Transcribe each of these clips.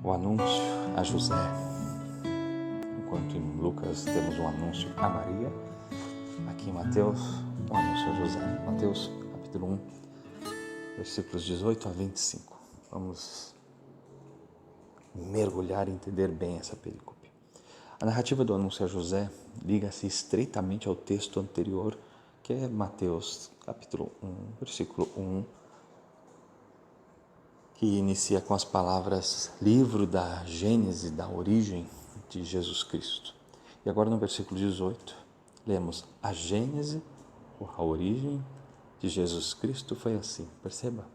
o anúncio a José, enquanto em Lucas temos um anúncio a Maria, aqui em Mateus, um anúncio a José. Mateus capítulo 1, versículos 18 a 25. Vamos mergulhar e entender bem essa perícope. A narrativa do anúncio a José liga-se estreitamente ao texto anterior, que é Mateus capítulo 1, versículo 1, que inicia com as palavras livro da Gênese, da origem de Jesus Cristo. E agora no versículo 18, lemos a Gênese, a origem de Jesus Cristo foi assim. Perceba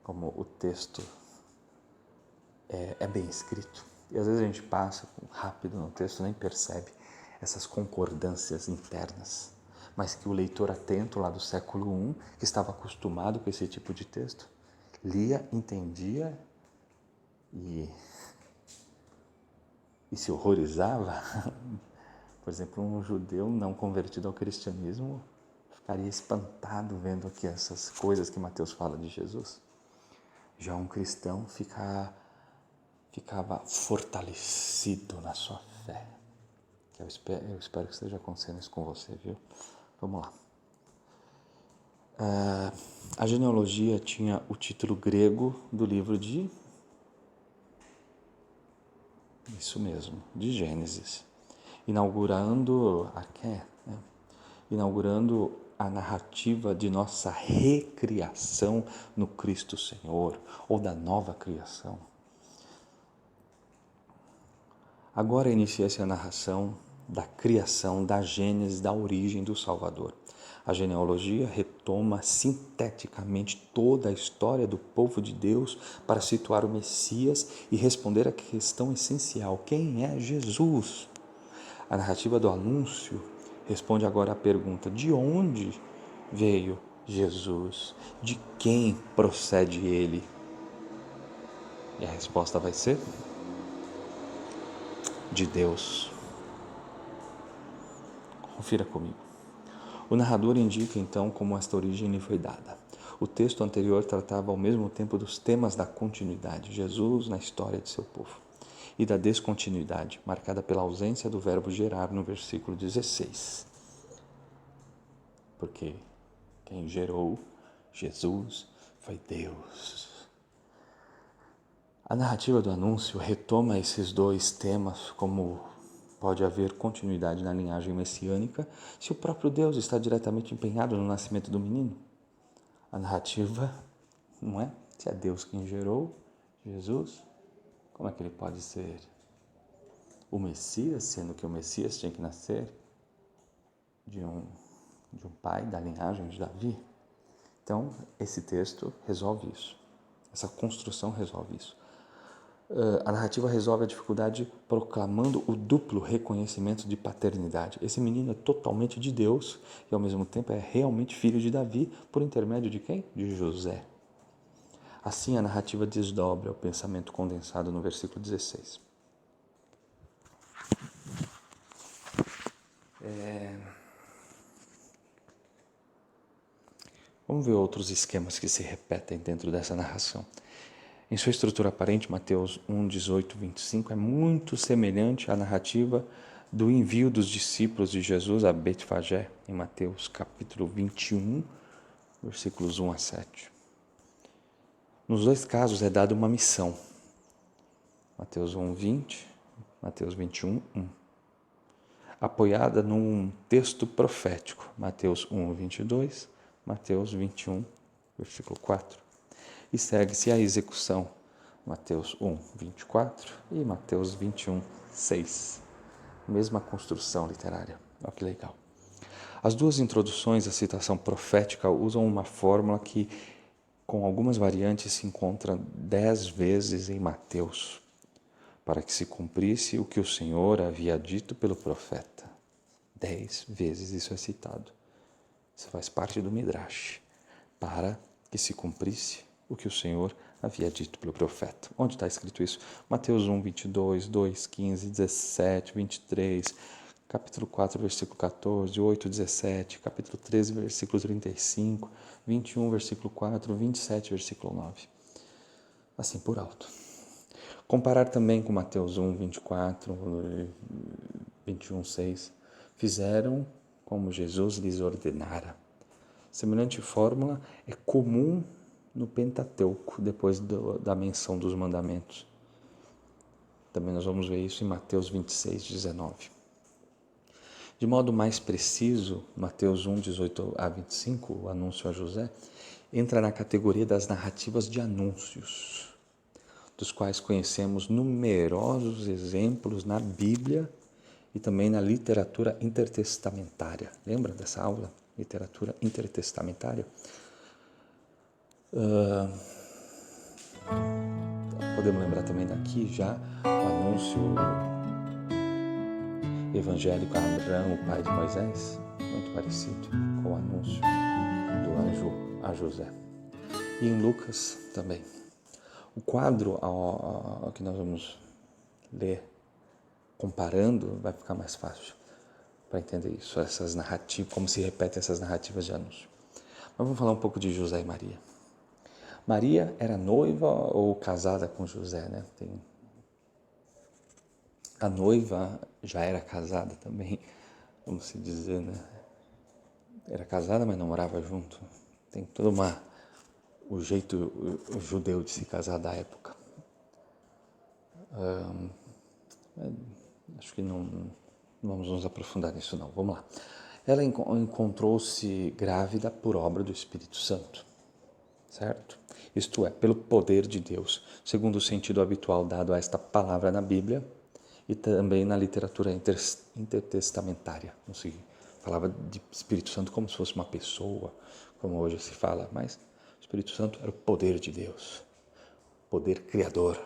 como o texto é bem escrito. E às vezes a gente passa rápido no texto, nem percebe essas concordâncias internas. Mas que o leitor atento lá do século I, que estava acostumado com esse tipo de texto, lia, entendia e se horrorizava. Por exemplo, um judeu não convertido ao cristianismo ficaria espantado vendo aqui essas coisas que Mateus fala de Jesus. Já um cristão ficava fortalecido na sua fé. Eu espero que esteja acontecendo isso com você, viu? Vamos lá. A genealogia tinha o título grego do livro de Gênesis, inaugurando a narrativa de nossa recriação no Cristo Senhor, ou da nova criação. Agora inicia-se a narração da criação, da Gênese, da origem do Salvador. A genealogia retoma sinteticamente toda a história do povo de Deus para situar o Messias e responder à questão essencial: quem é Jesus? A narrativa do anúncio responde agora à pergunta: de onde veio Jesus? De quem procede ele? E a resposta vai ser: de Deus. Confira comigo. O narrador indica então como esta origem lhe foi dada. O texto anterior tratava ao mesmo tempo dos temas da continuidade, Jesus na história de seu povo, e da descontinuidade, marcada pela ausência do verbo gerar no versículo 16. Porque quem gerou Jesus foi Deus. A narrativa do anúncio retoma esses dois temas, como pode haver continuidade na linhagem messiânica se o próprio Deus está diretamente empenhado no nascimento do menino. A narrativa, não é? Se é Deus quem gerou Jesus, como é que ele pode ser o Messias, sendo que o Messias tinha que nascer de um pai da linhagem de Davi? Então, esse texto resolve isso. Essa construção resolve isso. A narrativa resolve a dificuldade proclamando o duplo reconhecimento de paternidade. Esse menino é totalmente de Deus e, ao mesmo tempo, é realmente filho de Davi, por intermédio de quem? De José. Assim, a narrativa desdobra o pensamento condensado no versículo 16. Vamos ver outros esquemas que se repetem dentro dessa narração. Em sua estrutura aparente, Mateus 1, 18, 25 é muito semelhante à narrativa do envio dos discípulos de Jesus a Betfagé, em Mateus capítulo 21, versículos 1 a 7. Nos dois casos é dada uma missão. Mateus 1, 20, Mateus 21, 1. Apoiada num texto profético, Mateus 1, 22, Mateus 21, versículo 4. E segue-se a execução, Mateus 1, 24 e Mateus 21, 6. Mesma construção literária. Olha que legal. As duas introduções à citação profética usam uma fórmula que, com algumas variantes, se encontra 10 vezes em Mateus, para que se cumprisse o que o Senhor havia dito pelo profeta. 10 vezes isso é citado. Isso faz parte do Midrash, para que se cumprisse o que o Senhor havia dito pelo profeta. Onde está escrito isso? Mateus 1, 22, 2, 15, 17, 23, capítulo 4, versículo 14, 8, 17, capítulo 13, versículo 35, 21, versículo 4, 27, versículo 9. Assim por alto. Comparar também com Mateus 1, 24, 21, 6. Fizeram como Jesus lhes ordenara. Semelhante fórmula é comum no Pentateuco, depois da menção dos mandamentos. Também nós vamos ver isso em Mateus 26, 19. De modo mais preciso, Mateus 1, 18 a 25, o anúncio a José, entra na categoria das narrativas de anúncios, dos quais conhecemos numerosos exemplos na Bíblia e também na literatura intertestamentária. Lembra dessa aula? Literatura intertestamentária? Podemos lembrar também daqui já o anúncio evangélico a Abraão, o pai de Moisés, muito parecido com o anúncio do anjo a José. E em Lucas também. O quadro que nós vamos ler comparando vai ficar mais fácil para entender isso, essas narrativas, como se repetem essas narrativas de anúncio. Mas vamos falar um pouco de José e Maria. Maria era noiva ou casada com José, né? A noiva já era casada também, vamos se dizer, né? Era casada, mas não morava junto. Tem todo o jeito judeu de se casar da época. Acho que não vamos nos aprofundar nisso não. Vamos lá. Ela encontrou-se grávida por obra do Espírito Santo, certo? Isto é, pelo poder de Deus, segundo o sentido habitual dado a esta palavra na Bíblia e também na literatura intertestamentária. Não se falava de Espírito Santo como se fosse uma pessoa, como hoje se fala, mas o Espírito Santo era o poder de Deus, poder criador.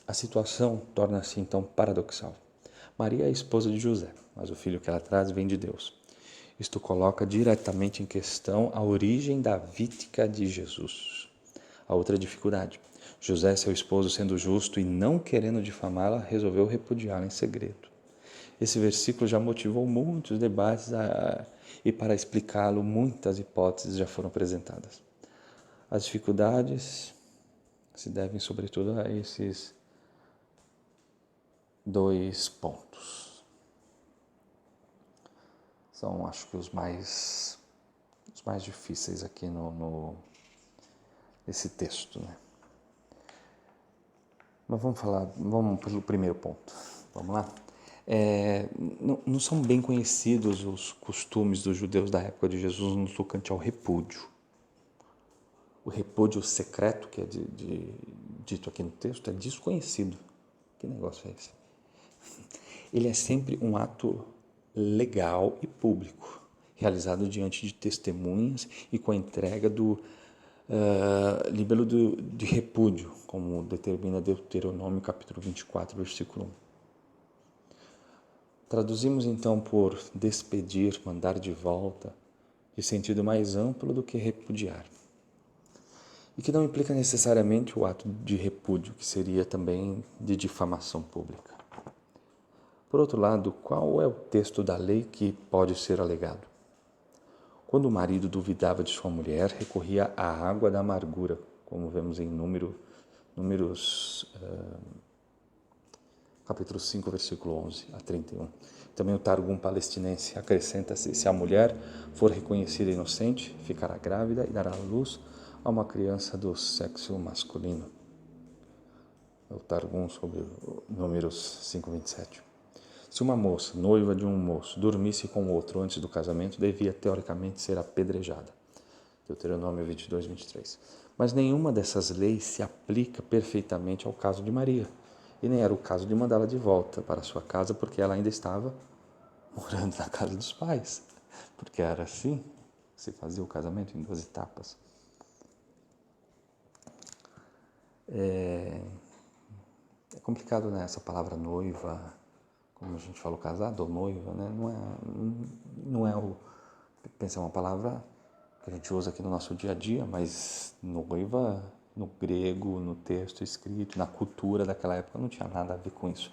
A situação torna-se então paradoxal. Maria é a esposa de José, mas o filho que ela traz vem de Deus. Isto coloca diretamente em questão a origem da vítica de Jesus. A outra dificuldade: José, seu esposo, sendo justo e não querendo difamá-la, resolveu repudiá-la em segredo. Esse versículo já motivou muitos debates e para explicá-lo muitas hipóteses já foram apresentadas. As dificuldades se devem sobretudo a esses dois pontos. São, acho que, os mais difíceis aqui nesse texto, né? Mas vamos pelo primeiro ponto. Vamos lá? Não são bem conhecidos os costumes dos judeus da época de Jesus no tocante ao repúdio. O repúdio secreto, que é dito aqui no texto, é desconhecido. Que negócio é esse? Ele é sempre um ato legal e público, realizado diante de testemunhas e com a entrega do líbelo de repúdio, como determina Deuteronômio capítulo 24, versículo 1. Traduzimos então por despedir, mandar de volta, de sentido mais amplo do que repudiar. E que não implica necessariamente o ato de repúdio, que seria também de difamação pública. Por outro lado, qual é o texto da lei que pode ser alegado? Quando o marido duvidava de sua mulher, recorria à água da amargura, como vemos em Números capítulo 5, versículo 11 a 31. Também o Targum palestinense acrescenta-se: se a mulher for reconhecida inocente, ficará grávida e dará à luz a uma criança do sexo masculino. O Targum sobre Números 5, 27. Se uma moça, noiva de um moço, dormisse com outro antes do casamento, devia, teoricamente, ser apedrejada. Deuteronômio 22, 23. Mas nenhuma dessas leis se aplica perfeitamente ao caso de Maria. E nem era o caso de mandá-la de volta para sua casa, porque ela ainda estava morando na casa dos pais. Porque era assim, se fazia o casamento em 2 etapas. É complicado, né, essa palavra noiva, como a gente falou, casado ou noiva, né? Não é pensa, é uma palavra que a gente usa aqui no nosso dia a dia, mas noiva, no grego, no texto escrito, na cultura daquela época, não tinha nada a ver com isso.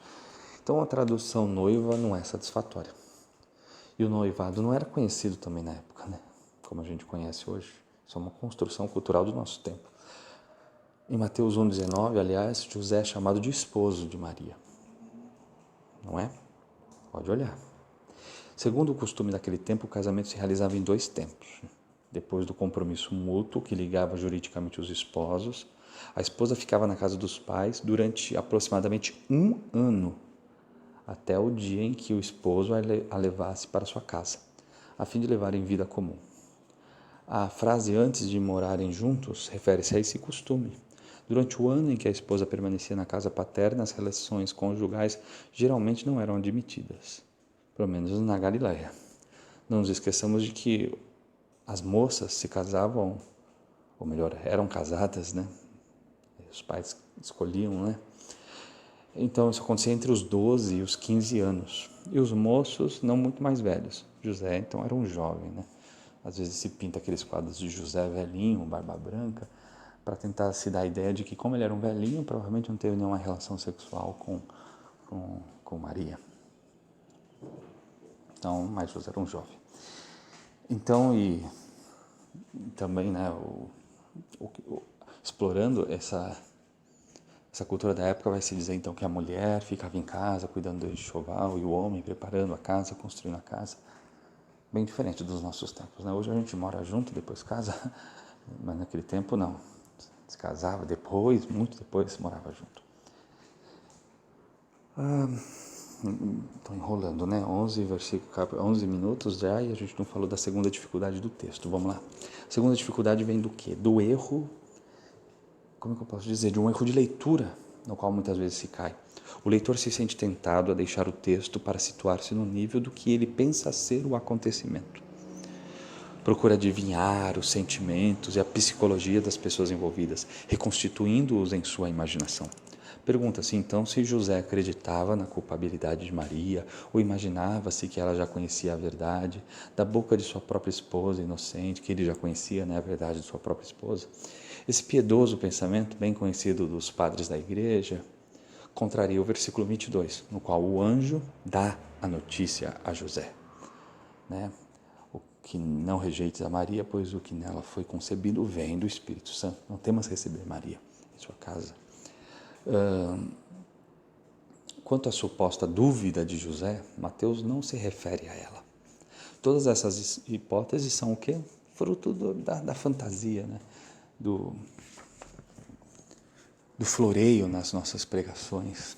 Então a tradução noiva não é satisfatória. E o noivado não era conhecido também na época, né? Como a gente conhece hoje. Isso é uma construção cultural do nosso tempo. Em Mateus 1,19, aliás, José é chamado de esposo de Maria. Não é? Pode olhar. Segundo o costume daquele tempo, o casamento se realizava em 2 tempos. Depois do compromisso mútuo que ligava juridicamente os esposos, a esposa ficava na casa dos pais durante aproximadamente 1 ano, até o dia em que o esposo a levasse para sua casa, a fim de levarem vida comum. A frase antes de morarem juntos refere-se a esse costume. Durante o ano em que a esposa permanecia na casa paterna, as relações conjugais geralmente não eram admitidas, pelo menos na Galileia. Não nos esqueçamos de que as moças se casavam, ou melhor, eram casadas, né? Os pais escolhiam, né? Então isso acontecia entre os 12 e os 15 anos. E os moços não muito mais velhos. José, então, era um jovem, né? Às vezes se pinta aqueles quadros de José velhinho, barba branca, para tentar se dar a ideia de que, como ele era um velhinho, provavelmente não teve nenhuma relação sexual com Maria. Então, mas José era um jovem. Então, e também, né, explorando essa cultura da época, vai se dizer então que a mulher ficava em casa cuidando do enxoval e o homem preparando a casa, construindo a casa. Bem diferente dos nossos tempos, né? Hoje a gente mora junto, depois casa, mas naquele tempo não. Se casava depois, muito depois, morava junto. Estou enrolando, né? 11 minutos já e a gente não falou da segunda dificuldade do texto. Vamos lá. A segunda dificuldade vem do quê? Do erro, como é que eu posso dizer? De um erro de leitura, no qual muitas vezes se cai. O leitor se sente tentado a deixar o texto para situar-se no nível do que ele pensa ser o acontecimento. Procura adivinhar os sentimentos e a psicologia das pessoas envolvidas, reconstituindo-os em sua imaginação. Pergunta-se então se José acreditava na culpabilidade de Maria ou imaginava-se que ela já conhecia a verdade da boca de sua própria esposa inocente, que ele já conhecia, né, a verdade de sua própria esposa. Esse piedoso pensamento, bem conhecido dos padres da igreja, contraria o versículo 22, no qual o anjo dá a notícia a José, né? Que não rejeites a Maria, pois o que nela foi concebido vem do Espírito Santo. Não temas receber Maria em sua casa. Quanto à suposta dúvida de José, Mateus não se refere a ela. Todas essas hipóteses são o quê? Fruto da fantasia, né? do floreio nas nossas pregações,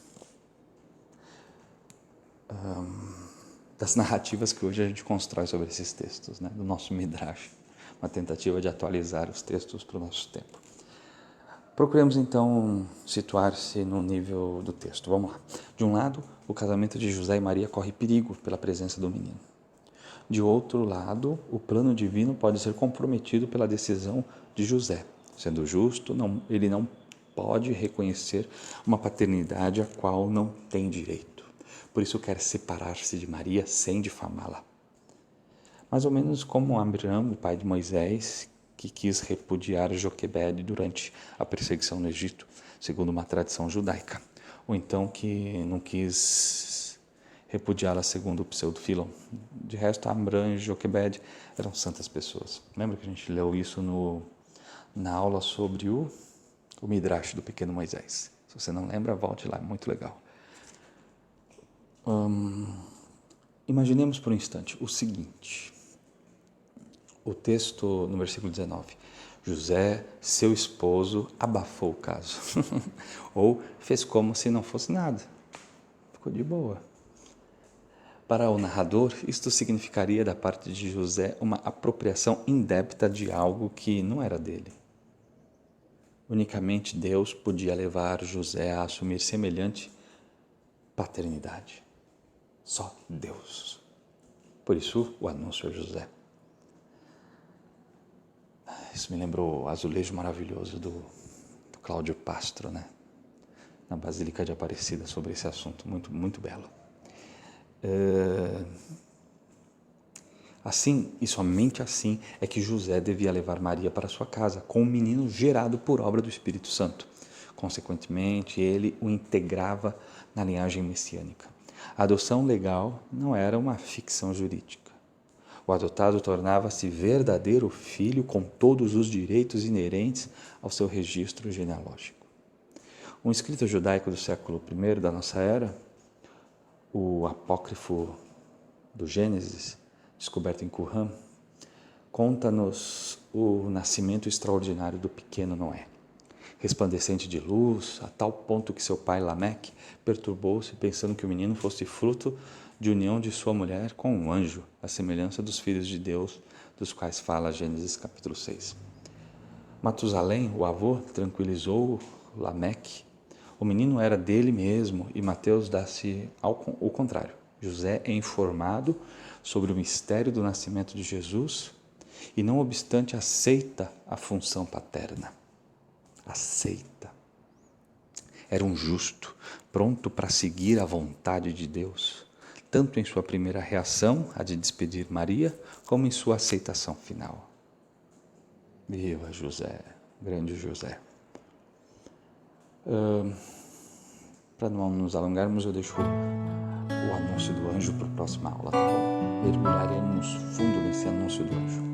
das narrativas que hoje a gente constrói sobre esses textos, né? Do nosso Midrash, uma tentativa de atualizar os textos para o nosso tempo. Procuremos então situar-se no nível do texto. Vamos lá. De um lado, o casamento de José e Maria corre perigo pela presença do menino. De outro lado, o plano divino pode ser comprometido pela decisão de José. Sendo justo, ele não pode reconhecer uma paternidade a qual não tem direito. Por isso quer separar-se de Maria sem difamá-la. Mais ou menos como Abraão, o pai de Moisés, que quis repudiar Joquebede durante a perseguição no Egito, segundo uma tradição judaica, ou então que não quis repudiá-la segundo o pseudo-Filon. De resto, Abraão e Joquebede eram santas pessoas. Lembra que a gente leu isso na aula sobre o Midrash do pequeno Moisés? Se você não lembra, volte lá, é muito legal. Imaginemos por um instante o seguinte. O texto no versículo 19. José, seu esposo, abafou o caso. Ou fez como se não fosse nada. Ficou de boa. Para o narrador, isto significaria da parte de José uma apropriação indébita de algo que não era dele. Unicamente Deus podia levar José a assumir semelhante paternidade. Só Deus. Por isso, o anúncio a José. Isso me lembrou o azulejo maravilhoso do Cláudio Pastro, né? Na Basílica de Aparecida, sobre esse assunto, muito, muito belo. Assim, e somente assim, é que José devia levar Maria para sua casa, com um menino gerado por obra do Espírito Santo. Consequentemente, ele o integrava na linhagem messiânica. A adoção legal não era uma ficção jurídica. O adotado tornava-se verdadeiro filho com todos os direitos inerentes ao seu registro genealógico. Um escrito judaico do século I da nossa era, o apócrifo do Gênesis, descoberto em Qumran, conta-nos o nascimento extraordinário do pequeno Noé. Resplandecente de luz, a tal ponto que seu pai Lameque perturbou-se pensando que o menino fosse fruto de união de sua mulher com um anjo, à semelhança dos filhos de Deus, dos quais fala Gênesis capítulo 6. Matusalém, o avô, tranquilizou Lameque. O menino era dele mesmo e Mateus dá-se o contrário. José é informado sobre o mistério do nascimento de Jesus e, não obstante, aceita a função paterna. Aceita. Era um justo, pronto para seguir a vontade de Deus, tanto em sua primeira reação, a de despedir Maria, como em sua aceitação final. Viva José, grande José. Para não nos alongarmos, eu deixo o anúncio do anjo para a próxima aula, tá bom? Mergulharemos fundo nesse anúncio do anjo.